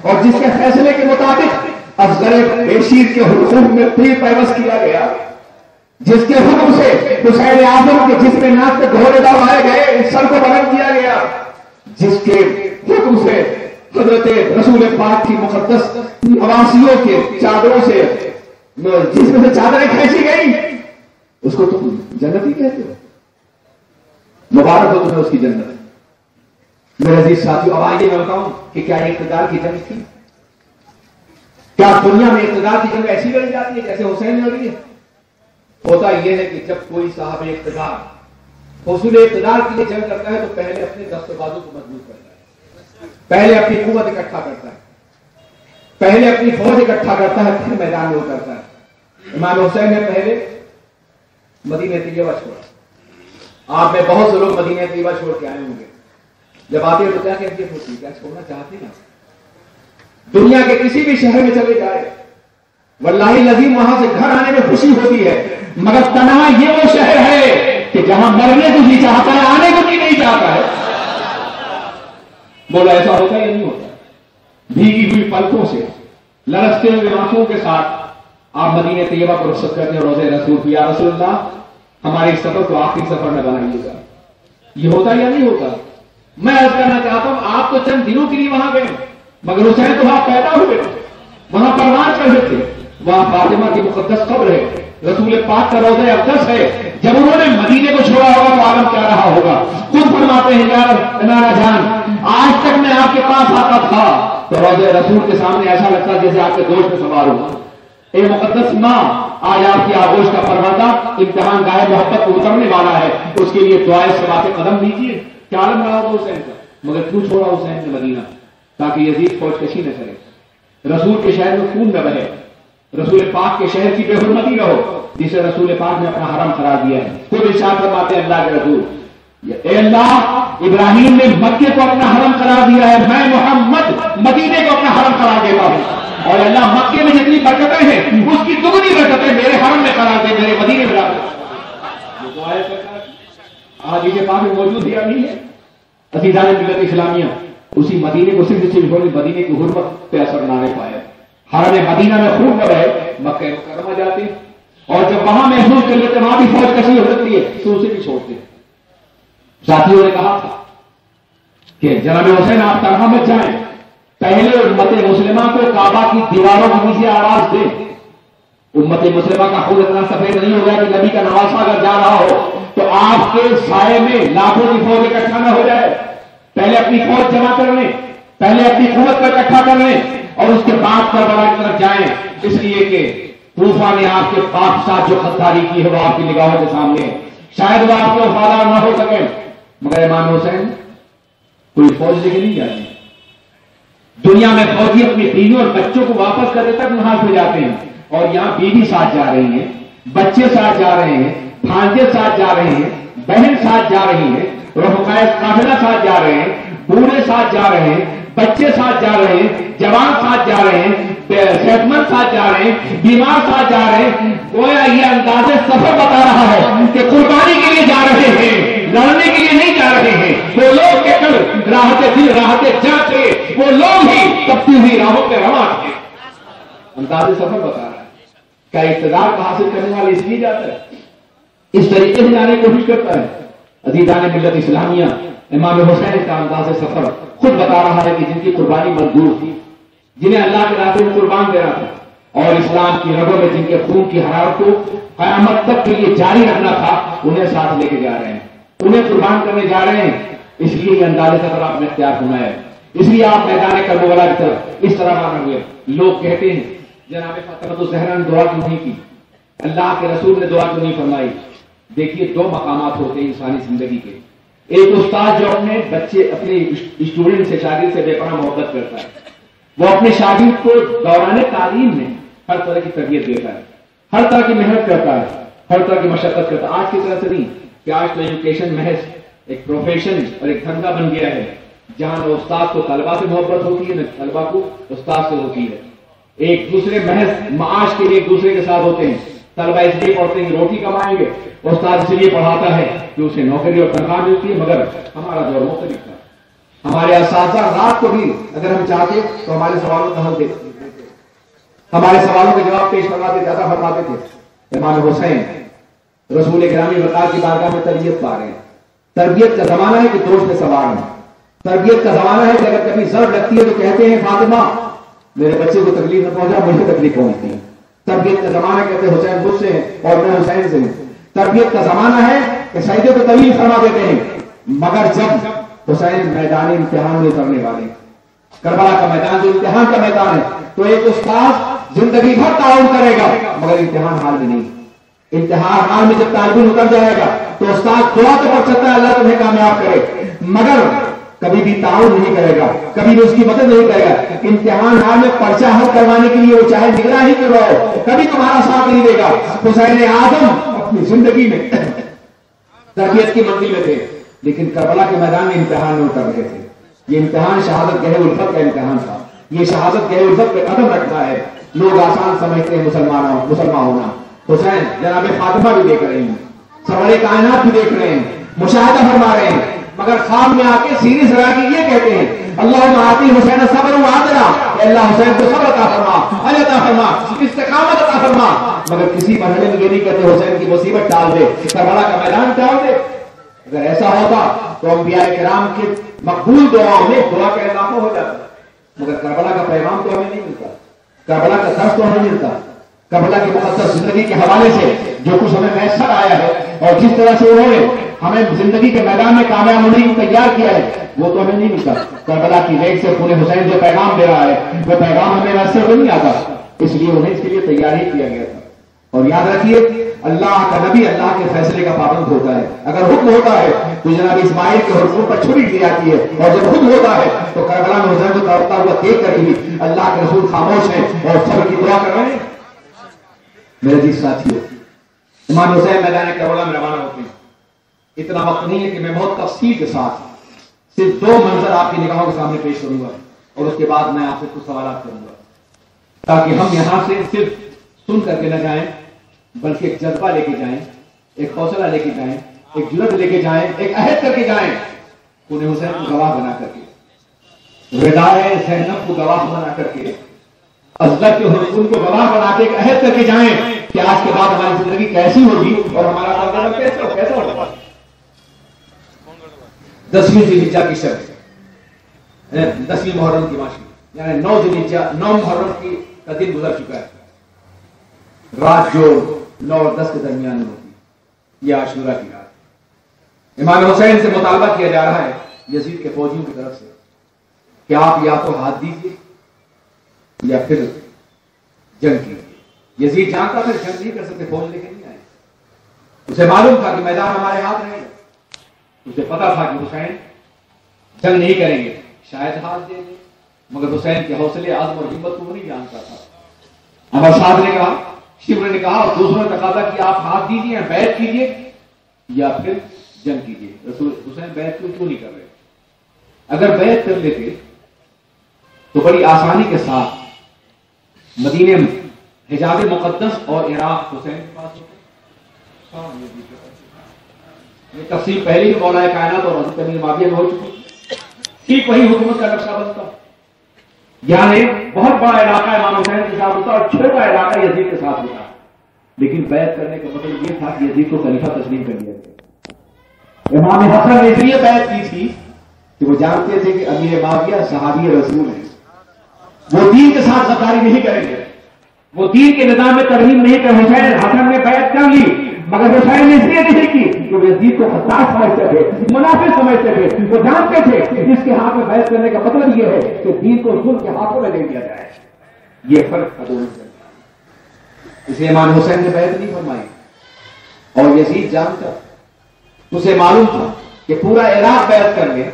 اور جس کے فیصلے کے مطابق افضل بیشیر کے حکم میں پھر پیوست کیا گیا، جس کے حکم سے حسین اعظم کے جسم ناک پہ گھوڑے دوڑائے گئے، سر کو بلند کیا گیا، جس کے حکم سے حضرت رسول پاک کی مقدس نواسیوں کے چادروں سے جس میں سے چادریں کھینچی گئی، اس کو تم جنت ہی کہتے ہو؟ مبارک ہو تمہیں اس کی جنت۔ میرے عزیز ساتھیو، اب آئیے میں بتاؤں کہ کیا یہ اقتدار کی جنگ تھی؟ کیا دنیا میں اقتدار کی جنگ ایسی لڑی جاتی ہے جیسے حسین نے لڑی ہے؟ ہوتا یہ ہے کہ جب کوئی صاحب اقتدار حصول اقتدار کے لیے جنگ کرتا ہے تو پہلے اپنے دست و بازو کو مضبوط کرتا ہے، پہلے اپنی قوت اکٹھا کرتا ہے، پہلے اپنی فوج اکٹھا کرتا ہے، پھر میدان میں اترتا ہے۔ امام حسین نے پہلے مدینہ طیبہ چھوڑا۔ آپ میں بہت سے لوگ مدینہ طیبہ چھوڑ کے آئے ہوں گے، جب آتے ہیں تو کیا کیفیت ہوتی ہے؟ کیا چھوڑنا چاہتے ہیں؟ دنیا کے کسی بھی شہر میں چلے جائے، واللہ العظیم وہاں سے گھر آنے میں خوشی ہوتی ہے، مگر تنہا یہ وہ شہر ہے کہ جہاں مرنے کو بھی چاہتا ہے، آنے کو بھی نہیں چاہتا ہے۔ بولا ایسا ہوتا ہے یا نہیں ہوتا؟ بھیگی ہوئی پلکوں سے، لرزتے ہوئے آنکھوں کے ساتھ آپ مدینہ طیبہ کو رخصت کرتے ہیں، روضہ رسول کی، یا رسول اللہ ہمارے اس سفر کو آخری سفر میں بنائیے گا۔ یہ ہوتا یا نہیں ہوتا؟ میں عرض کرنا چاہتا ہوں، آپ تو چند دنوں کے لیے وہاں گئے، مگر حسین تو وہاں پیدا ہوئے، وہاں پرواز کر رہے تھے، وہاں فاطمہ کی مقدس قبر ہے، رسول پاک کا روضہ اقدس ہے۔ جب انہوں نے مدینے کو چھوڑا ہوگا تو عالم کیا رہا ہوگا؟ خود فرماتے ہیں نانا جان، آج تک میں آپ کے پاس آتا تھا تو روضہ رسول کے سامنے ایسا لگتا جیسے آپ کے گوشت میں سوار ہوا۔ اے مقدس ماں، آج آپ کی آغوش کا پروردہ امتحان گاہ محبت کو اترنے والا ہے، اس کے لیے دعائے ثواب قدم دیجیے۔ کیا عالم رہا ہوگا حسین کا؟ مگر کیوں چھوڑا حسین نے مدینہ؟ تاکہ یزید فوج کشی نہ کرے، رسول کے شہر میں خون نہ بہے، رسول پاک کے شہر کی بے حرمتی نہ ہو، جسے رسول پاک نے اپنا حرم قرار دیا ہے۔ خود ارشاد فرماتے ہیں اللہ کے رسول، اے اللہ، ابراہیم نے مکے کو اپنا حرم قرار دیا ہے، میں محمد مدینے کو اپنا حرم قرار دیتا ہوں، اور اللہ مکے میں جتنی برکتیں ہیں اس کی دگنی برکتیں میرے حرم میں قرار دے، میرے مدینے میں قرار دے۔ آج یہ پاک میں موجود ہے یا نہیں ہے؟ عزیزان ملت اسلامیہ، اسی مدینے کو صرف مدینے کی حرمت پہ اثر نہ پایا، حرم مدینہ میں خون نہ رہے، مکہ مکرمہ جاتے اور جب وہاں محسوس کر لیتے وہاں بھی فوج کشی ہو سکتی ہے تو اسے بھی چھوڑتے۔ ساتھیوں نے کہا تھا کہ جناب حسین آپ تنہا مت جائیں، پہلے امت مسلمہ کو کعبہ کی دیواروں کے نیچے آواز دیں۔ امت مسلمہ کا خود اتنا سفید نہیں ہو گیا کہ نبی کا نواسہ اگر جا رہا ہو تو آپ کے سائے میں لاکھوں کی فوج اکٹھا نہ ہو جائے۔ پہلے اپنی فوج جمع کر لیں، پہلے اپنی قوت کو اکٹھا کر لیں اور اس کے بعد کربلا کی طرف جائیں، اس لیے کہ طوفان نے آپ کے پاک ساتھ جو غداری کی ہے وہ آپ کی نگاہوں کے سامنے ہے، شاید وہ آپ کے وفادار نہ ہو سکے، مگر امام حسین کوئی فوج لے کے نہیں جاتی۔ دنیا میں فوجی اپنی بیوی اور بچوں کو واپس کرنے تک محاذ ہو جاتے ہیں، اور یہاں بیوی ساتھ جا رہی ہیں، بچے ساتھ جا رہے ہیں، بھانجے ساتھ جا رہے ہیں، بہن ساتھ جا رہی ہیں، رفقائے قافلہ ساتھ جا رہے ہیں، بوڑھے ساتھ جا رہے ہیں، بچے ساتھ جا رہے ہیں، جوان ساتھ جا رہے ہیں، صحت مند ساتھ جا رہے ہیں، بیمار ساتھ جا رہے ہیں۔ گویا یہ انداز سفر بتا رہا ہے کہ قربانی کے لیے جا رہے ہیں، لڑنے کے لیے نہیں جا رہے ہیں۔ وہ لوگ کے کل راحت دل راحت جان تھے، وہ لوگ ہی تپتی ہوئی راہوں پہ رواں تھے۔ انداز سفر بتا رہا ہے۔ کیا اقتدار کو حاصل کرنے والا اس لیے جاتا ہے، اس طریقے سے جانے کی کوشش کرتا ہے؟ عزیزان ملت اسلامیہ، امام حسین کا انداز سفر خود بتا رہا ہے کہ جن کی قربانی منظور تھی، جنہیں اللہ کے راستے میں قربان دینا تھا اور اسلام کی رگوں میں جن کے خون کی حرارت کو قیامت تک کے لیے جاری رکھنا تھا، انہیں ساتھ لے کے جا رہے ہیں، انہیں قربان کرنے جا رہے ہیں۔ اس لیے یہ انداز سفر آپ نے اختیار فرمایا ہے، اس لیے آپ میدان کربلا کی طرف اس طرح روانہ ہوئے۔ لوگ کہتے ہیں جناب فاطمہ الزہرا نے دعا کیوں نہیں کی، اللہ کے رسول نے دعا کیوں نہیں فرمائی؟ دیکھیے، دو مقامات ہوتے ہیں انسانی زندگی کے، ایک استاد جو اپنے بچے اپنے اسٹوڈنٹ سے شاگرد سے بے پناہ محبت کرتا ہے، وہ اپنے شاگرد کو دوران تعلیم میں ہر طرح کی تربیت دیتا ہے، ہر طرح کی محنت کرتا ہے، ہر طرح کی مشقت کرتا ہے۔ آج کی طرح سے نہیں کہ آج تو ایجوکیشن محض ایک پروفیشن اور ایک دھندا بن گیا ہے، جہاں نہ استاد کو طلبا سے محبت ہوتی ہے نہ طلبا کو استاد سے ہوتی ہے۔ ایک دوسرے محض معاش کے لیے ایک دوسرے کے ساتھ ہوتے ہیں، طلبا اس لیے پڑھتے ہیں کہ روٹی کمائیں گے، استاد اس لیے پڑھاتا ہے کہ اسے نوکری اور تنخواہ ملتی ہے، مگر ہمارا دور مختلف تھا۔ ہمارے اساتذہ رات کو بھی اگر ہم چاہتے تو ہمارے سوالوں کا حل دیتے، ہمارے سوالوں کے جواب پیش کرواتے، زیادہ فرماتے تھے۔ امام حسین رسول گرامی وقار کی بارگاہ میں تربیت پا رہے ہیں۔ تربیت کا زمانہ ہے کہ دوش میں سوار ہیں، تربیت کا زمانہ ہے کہ اگر کبھی ضرب لگتی ہے تو کہتے ہیں فاطمہ میرے بچے کو تکلیف نہ پہنچا، مجھے تکلیف پہنچتی ہے۔ تربیت کا زمانہ کہتے ہیں حسین مجھ سے ہے اور میں حسین سے ہوں۔ تربیت کا زمانہ ہے کہ سجدے کو طویل فرما دیتے ہیں، مگر جب حسین میدان امتحان میں اترنے والے، کربلا کا میدان جو امتحان کا میدان ہے، تو ایک استاد زندگی بھر تعاون کرے گا مگر امتحان حال میں نہیں۔ امتحان حال میں جب طالب علم اتر جائے گا تو استاد دعا تو کر سکتا ہے اللہ تمہیں کامیاب کرے، مگر کبھی بھی تعاون نہیں کرے گا، کبھی بھی اس کی مدد نہیں کرے گا۔ امتحان حال میں پرچہ حل کروانے کے لیے وہ چاہے نگراں ہی کر رہا ہو، کبھی تمہارا ساتھ نہیں دے گا۔ حسین اعظم اپنی زندگی میں تربیت کی منزل میں تھے، لیکن کربلا کے میدان میں امتحان میں اتر رہے تھے۔ یہ امتحان شہادت گہے الفت کا امتحان تھا، یہ شہادت گہے الفت پہ قدم رکھتا ہے۔ لوگ آسان سمجھتے ہیں مسلمان ہونا۔ حسین جناب فاطمہ بھی دیکھ رہے ہیں، سرور کائنات بھی دیکھ رہے ہیں، مشاہدہ فرما رہے ہیں، مگر خواب میں آ کے سینے سرا کے یہ کہتے ہیں اللہم آتی حسین صبر و عادلہ، اے اللہ حسین کو صبر عطا فرما، عجز عطا فرما، استقامت عطا فرما، مگر کسی مرحلے میں یہ نہیں کہتے حسین کی مصیبت ٹال دے، کربلا کا میدان ٹال دے۔ اگر ایسا ہوتا تو انبیاء کرام کے مقبول دعاؤں میں دعا کا اضافہ ہو جاتا، مگر کربلا کا پیغام تو ہمیں نہیں ملتا، کربلا کا درس تو ہمیں ملتا، کربلا کی مقدس زندگی کے حوالے سے جو کچھ ہمیں میسر آیا ہے اور جس طرح سے انہوں نے ہمیں زندگی کے میدان میں کامیاب ہونے کو تیار کیا ہے وہ تو ہمیں نہیں ملتا۔ کربلا کی ریگ سے پورے حسین جو پیغام دے رہا ہے وہ پیغام ہمیں میسر نہیں آتا، اس لیے انہیں اس کے لیے تیار ہی کیا گیا تھا۔ اور یاد رکھیے اللہ کا نبی اللہ کے فیصلے کا پابند ہوتا ہے، اگر حکم ہوتا ہے تو جناب اسماعیل کے حکم پر چھری دی جاتی ہے، اور جب خود ہوتا ہے تو کربلا میں حسین کو تڑپتا ہوا دیکھ کر بھی اللہ کے رسول خاموش ہیں اور صبر کی دعا کر رہے ہیں۔ میرے جی ساتھیوں، امام حسین میدان کربلا میں روانہ ہوتے ہیں۔ اتنا وقت نہیں ہے کہ میں بہت تفصیل کے ساتھ صرف 2 منظر آپ کی نگاہوں کے سامنے پیش کروں گا اور اس کے بعد میں آپ سے کچھ سوالات کروں گا، تاکہ ہم یہاں سے صرف سن کر کے نہ جائیں بلکہ ایک جذبہ لے کے جائیں، ایک حوصلہ لے کے جائیں، ایک جرأت لے کے جائیں، ایک عہد کر کے جائیں، انہیں حسین کو گواہ بنا کر کے، ردائے زینب کو گواہ بنا کر کے، ازلت کے حسن کو گواہ بنا کے ایک عہد کر کے جائیں کہ آج کے بعد ہماری زندگی کیسی ہوگی اور ہمارا کردار کیسا ہوگا۔ 10ویں ذوالحجہ کی شب، 10ویں محرم کی ماشی، یعنی 9 محرم کا دن گزر چکا ہے، رات جو 9 اور 10 کے درمیان میں ہوتی، یہ عاشورہ کی رات۔ امام حسین سے مطالبہ کیا جا رہا ہے یزید کے فوجیوں کی طرف سے کہ آپ یا تو ہاتھ دیجیے یا پھر جنگ کیجیے۔ یزید جانتا تھا جنگ نہیں کر سکتے، فوج لے کے نہیں آئے، اسے معلوم تھا کہ میدان ہمارے ہاتھ رہے گا، اسے پتا تھا کہ حسین جنگ نہیں کریں گے، شاید ہاتھ دیں گے، مگر حسین کے حوصلے عزم اور ہمت کو نہیں جانتا تھا۔ امر صاحب نے کہا، شیور نے کہا اور دوسروں نے تقاضا کہ آپ ہاتھ دیجیے، بیعت کیجیے یا پھر جنگ کیجیے۔ رسول حسین بیعت کیوں نہیں کر رہے؟ اگر بیعت کر لیتے تو بڑی آسانی کے ساتھ مدینے میں حجاز مقدس اور عراق حسین کے پاس ہوتے۔ یہ تفصیل پہلے ہی مولا کائنات اور حضرت امیر معاویہ میں ہو چکی، ٹھیک وہی حکومت کا نقشہ بنتا، یعنی بہت بڑا علاقہ امام حسین کے ساتھ ہوتا اور چھوٹا علاقہ یزید کے ساتھ ہوتا، لیکن بیعت کرنے کا مطلب یہ تھا کہ یزید کو خلیفہ تسلیم کر دیا گیا۔ امام حسن نے اس لیے بیعت کی تھی کہ وہ جانتے تھے کہ امیر معاویہ صحابی رسول ہیں، وہ دین کے ساتھ غداری نہیں کریں گے، وہ دین کے نظام میں ترمیم نہیں کر۔ حسین حسن نے بیعت کر لی مگر حسین نے اس لیے نہیں کی کہ وہ یزید کو خطاط سمجھتے تھے، منافق سمجھتے تھے، وہ جانتے تھے کہ جس کے ہاتھ میں بیعت کرنے کا مطلب یہ ہے کہ دین کو ظلم کے ہاتھوں میں لے دیا جائے۔ یہ فرق تھا دونوں سے، اس لیے امام حسین نے بیعت نہیں فرمائی اور یزید جانتا، اسے معلوم تھا کہ پورا عراق بیعت کر لے،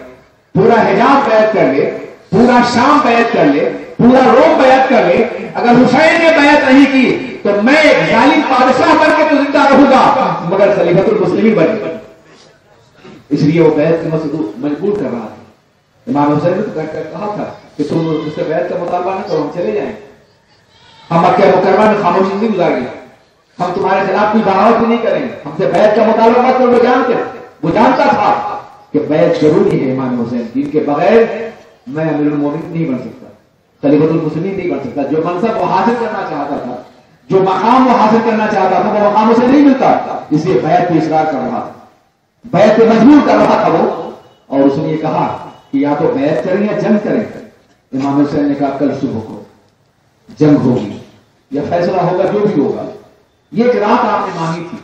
پورا حجاز بیعت کر لے، پورا شام بیعت کر لے، پورا روم بیعت کر لے، اگر حسین نے بیعت نہیں کی تو میں ایک ظالم بادشاہ بن کے تو زندہ رہوں گا مگر خلیفۃ المسلمین بن کے۔ اس لیے وہ بیعت کے مجبور کر رہا تھا۔ امام حسین نے تو کہا تھا کہ تم اس سے بیعت کا مطالبہ نہ کرو، ہم چلے جائیں، ہم مکہ مکرمہ میں خاموشی نہیں گزاریں گے، ہم تمہارے خلاف کوئی بغاوت بھی نہیں کریں گے، ہم سے بیعت کا مطالبہ مت کرو۔ وہ جانتا تھا کہ بیعت ضروری ہے امام حسین جن کے بغیر میں امیر المومنین نہیں بن سکتا، خلیفۃ المسلمین نہیں بن سکتا۔ جو منصب وہ حاصل کرنا چاہتا تھا، جو مقام وہ حاصل کرنا چاہتا تھا، وہ مقام اسے نہیں ملتا، اس لیے بیعت پہ اصرار کر رہا تھا، بیعت پہ مجبور کر رہا تھا وہ، اور اس نے یہ کہا کہ یا تو بیعت کریں یا جنگ کریں۔ امام حسین نے کہا کل صبح کو جنگ ہوگی یا فیصلہ ہوگا جو بھی ہوگا۔ یہ ایک رات آپ نے مانگی تھی،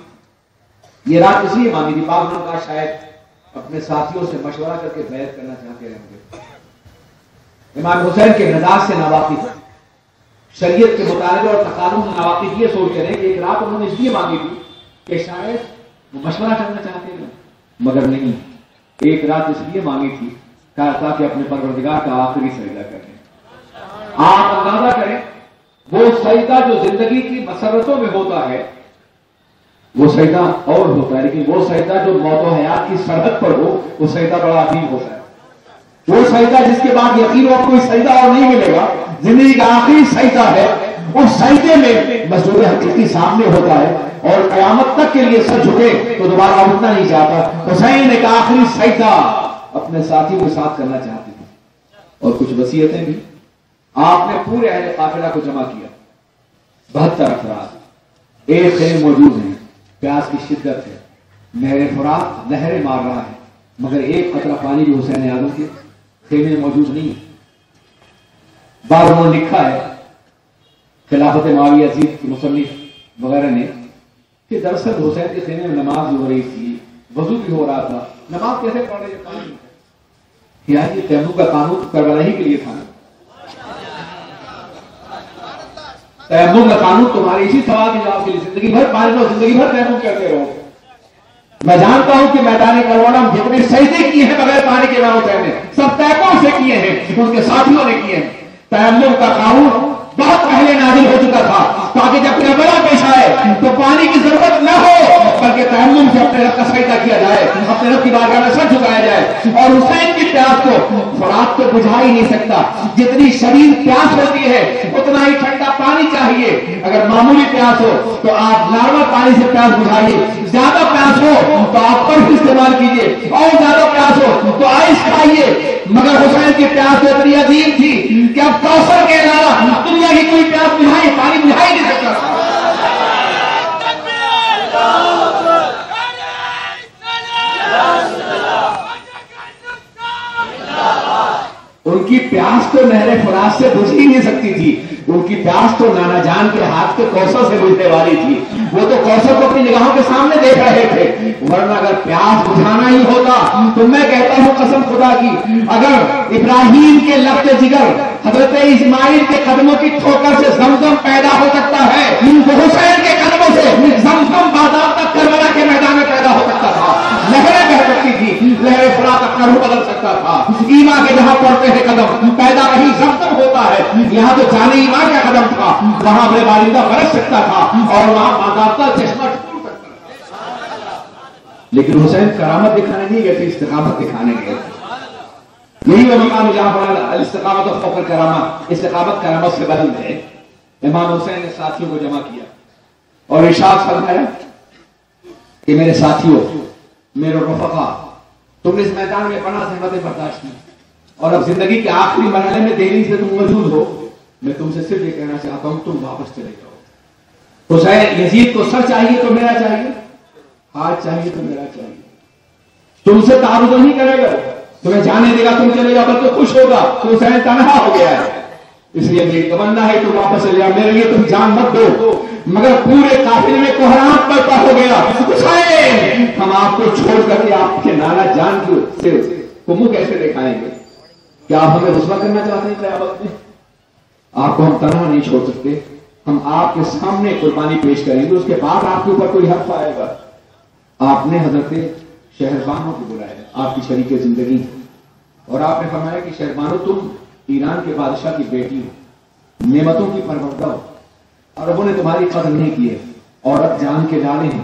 یہ رات اس لیے مانگی تھی، بعض لوگوں کا شاید اپنے ساتھیوں سے مشورہ کر کے بیعت کرنا چاہتے رہیں گے۔ امام حسین کے مزاج سے ناواقف، شریعت کے مطالبے اور تقاضوں سے ناواقف، یہ سوچ رہے ہیں کہ ایک رات انہوں نے اس لیے مانگی تھی کہ شاید وہ مشورہ کرنا چاہتے ہیں، مگر نہیں، ایک رات اس لیے مانگی تھی تاکہ اپنے پروردگار کا آخری سجدہ کریں۔ آپ اندازہ کریں وہ سجدہ جو زندگی کی مسرتوں میں ہوتا ہے وہ سجدہ اور ہوتا ہے، لیکن وہ سجدہ جو موت و حیات کی سرحد پر ہو وہ سجدہ بڑا عظیم ہوتا ہے۔ وہ سجدہ جس کے بعد یقین اور کوئی سجدہ اور نہیں ملے گا، زندگی کا آخری سجدہ ہے، اس سجدے میں مسجود حقیقی سامنے ہوتا ہے اور قیامت تک کے لیے سر جھکے تو دوبارہ اٹھنا نہیں چاہتا۔ حسین ایک آخری سجدہ اپنے ساتھیوں کے ساتھ کرنا چاہتے تھے، اور کچھ وصیتیں بھی۔ آپ نے پورے اہل قافلہ کو جمع کیا، 72 افراد، ایک خیمے موجود ہیں، پیاس کی شدت ہے، نہر فرات لہریں مار رہا ہے، مگر ایک قطرہ پانی بھی حسین اعظم کے خیمے میں موجود نہیں۔ بعض انہوں نے لکھا ہے خلافت معاویہ یزید کے مصنف وغیرہ نے کہ دراصل حسین کے خیمے میں نماز بھی ہو رہی تھی، وضو بھی ہو رہا تھا، نماز کیسے پڑھ رہے تھے؟ یہ تیمم کا قانون کربلا ہی کے لیے تھا، تیمم کا قانون تمہارے اسی ثواب کی جواب کے لیے، زندگی بھر پانی رہو، زندگی بھر تیمم کرتے رہو۔ میں جانتا ہوں کہ میدان کربلا ہم جتنے سجدے کیے ہیں بغیر پانی کے امام حسین نے سب تیمم سے کیے ہیں، ان کے ساتھیوں نے کیے ہیں۔ تیمم کا قانون بہت پہلے نازل ہو چکا تھا تاکہ جب کربلا پیش آئے تو پانی کی ضرورت نہ ہو، بلکہ تیمم سے اپنے رب کا سجدہ کیا جائے، اپنے رب کی بارگاہ میں سر جھکایا جائے۔ اور حسین کی پیاس کو فرات تو بجھا ہی نہیں سکتا، جتنی شدید پیاس ہوتی ہے اتنا ہی ٹھنڈا پانی چاہیے۔ اگر معمولی پیاس ہو تو آپ نارمل پانی سے پیاس بجھائیے، زیادہ پیاس ہو تو آپ برف استعمال کیجیے، اور زیادہ پیاس ہو تو آئس کھائیے۔ مگر حسین کی پیاس تو اتنی عظیم تھی کہ اب کوثر کے علاوہ دنیا کی کوئی پیاس بجھائی پانی بجھائی نہیں سکتا تھا۔ ان کی پیاس تو نہر فرات سے بجھ ہی نہیں سکتی تھی، ان کی پیاس تو نانا جان کے ہاتھ کے کوثر سے بجھنے والی تھی۔ وہ تو کوثر کو اپنی نگاہوں کے سامنے دیکھ رہے تھے، ورنہ اگر پیاس بجھانا ہی ہوتا تو میں کہتا ہوں قسم خدا کی، اگر ابراہیم کے لبِ جگر حضرت اسماعیل کے قدموں کی ٹھوکر سے زمزم پیدا ہو سکتا ہے تو حسین کے قدموں سے زمزم بادام تک کربلا کے میدان میں پیدا ہو سکتا تھا، لہریں بہ سکتی تھی، لہر فرات اپنا روح بدل سکتا تھا۔ ایمان کے جہاں پڑتے ہیں قدم پیدا وہی زمزم ہوتا ہے، یہاں تو جانے ایمان کا قدم تھا، وہاں اپنے والدہ برس سکتا تھا اور وہاں ماداتا چشمہ ٹوٹ سکتا تھا۔ لیکن حسین کرامت دکھانے نہیں گئے تھے، استقامت دکھانے گئے تھے۔ یہی وہ مقام جہاں پر الاستقامت و فوق الکرامہ، استقامت کرامت سے بدل ہے۔ امام حسین نے ساتھیوں کو جمع کیا اور ارشاد فرمایا کہ میرے ساتھیوں، میرے رفقا، تم نے اس میدان میں پناہ زحمتیں برداشت کی اور اب زندگی کے آخری مرحلے میں دہلی سے تم موجود ہو، میں تم سے صرف یہ کہنا چاہتا ہوں تم واپس چلے جاؤ۔ حسین یزید کو سر چاہیے تو میرا چاہیے، ہاتھ چاہیے تو میرا چاہیے، تم سے تعارض نہیں کرے گا، تمہیں جانے دے گا، تم چلے جاؤ بلکہ خوش ہوگا تو حسین تنہا ہو گیا ہے، اس لیے میری تمنا ہے تم واپس چلے جاؤ، میرے لیے تم جان مت دو۔ مگر پورے قافلے میں کوہرام پڑتا ہو گیا، حسین ہم آپ کو چھوڑ کر کے آپ کے نانا جان سے منہ کیسے دکھائیں گے؟ کیا آپ ہمیں رسوا کرنا چاہتے ہیں قیامت میں؟ آپ کو ہم تنہا نہیں چھوڑ سکتے، ہم آپ کے سامنے قربانی پیش کریں گے، اس کے بعد آپ کے اوپر کوئی حق آئے گا۔ آپ نے حضرت شہربانو کو بلایا، آپ کی شریک زندگی، اور آپ نے فرمایا کہ شہربانو تم ایران کے بادشاہ کی بیٹی ہو، نعمتوں کی پروردہ ہو، عربوں نے تمہاری قدر نہیں کی ہے، عورت جان کے ڈالے ہیں،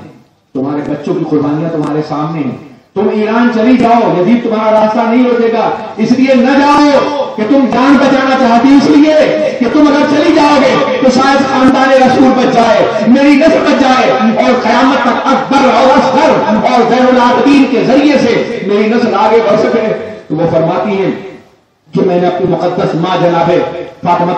تمہارے بچوں کی قربانیاں تمہارے سامنے ہیں، تم ایران چلی جاؤ، یزید تمہارا راستہ نہیں روکے گا، اس لیے نہ جاؤ، کہ تم جان بچانا چاہتی اس لیے کہ تم اگر چلی جاؤ گے تو شاید خاندان رسول بچ جائے، میری نسل بچ جائے، اور قیامت تک اکبر اور اصغر اور زین العابدین کے ذریعے سے میری نسل آگے بڑھ سکے۔ تو وہ فرماتی ہیں کہ میں نے اپنی مقدس ماں جناب فاطمہ